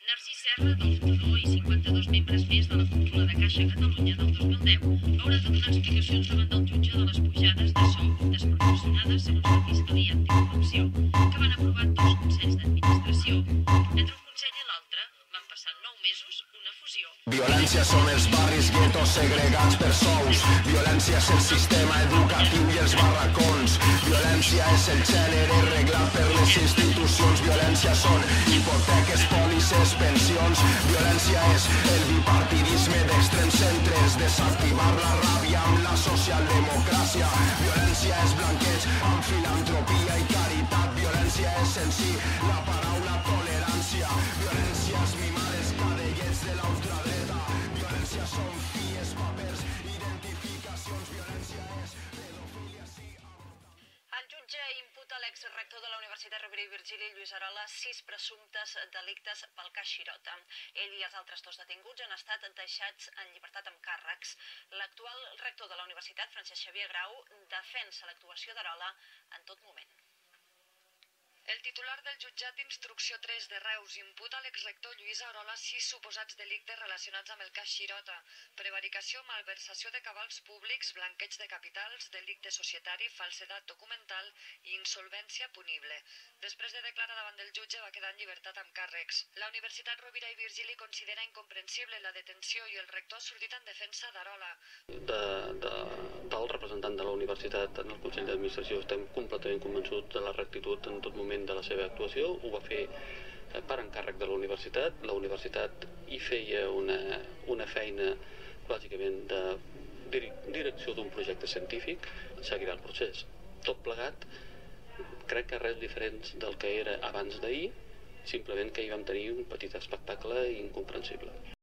Narcís Serra, del fundador i 52 membres més de la cúpula de Caixa Catalunya del 2010, haurà de donar explicacions davant del jutge de les pujades de sou desproporcionades segons la Fiscalia Anticorrupció, que van aprovar dos consells d'administració. Entre un consell i l'altre van passar 9 mesos una fusió. Violència són els barris guetos segregats per sous. Violència és el sistema educatiu i els barracons. Violència és el gènere reglat per les institucions. Violència són hipoteques, pòlisses, pensions. Violència és el bipartidisme d'extrems centres. Desactivar la ràbia amb la socialdemocràcia. Violència és blanqueig amb filantropia i caritat. Violència és en si la paraula tolerància. Violència és mimar els cadellets de la ultradreta. Violència són fies, papers, identificacions. Violència és pedofilia, sí. El jutge imputa a l'exrector de la Universitat Rovira i Virgili, Lluís Arola, 6 presumptes delictes pel cas Xirota. Ell i els altres 2 detinguts han estat deixats en llibertat amb càrrecs. L'actual rector de la universitat, Francesc Xavier Grau, defensa l'actuació d'Arola en tot moment. El titular del jutjat d'instrucció 3 de Reus imputa a l'exrector Lluís Arola 6 suposats delictes relacionats amb el cas Xirota: prevaricació, malversació de cabals públics, blanqueig de capitals, delicte societari, falsedat documental i insolvència punible. Després de declarar davant del jutge va quedar en llibertat amb càrrecs. La Universitat Rovira i Virgili considera incomprensible la detenció i el rector ha sortit en defensa d'Arola. Del representant de la universitat en el Consell d'Administració estem completament convençuts de la rectitud en tot moment de la seva actuació. Ho va fer per encàrrec de la universitat hi feia una feina bàsicament de direcció d'un projecte científic. Seguirà el procés. Tot plegat crec que res diferent del que era abans d'ahir, simplement que hi vam tenir un petit espectacle incomprensible.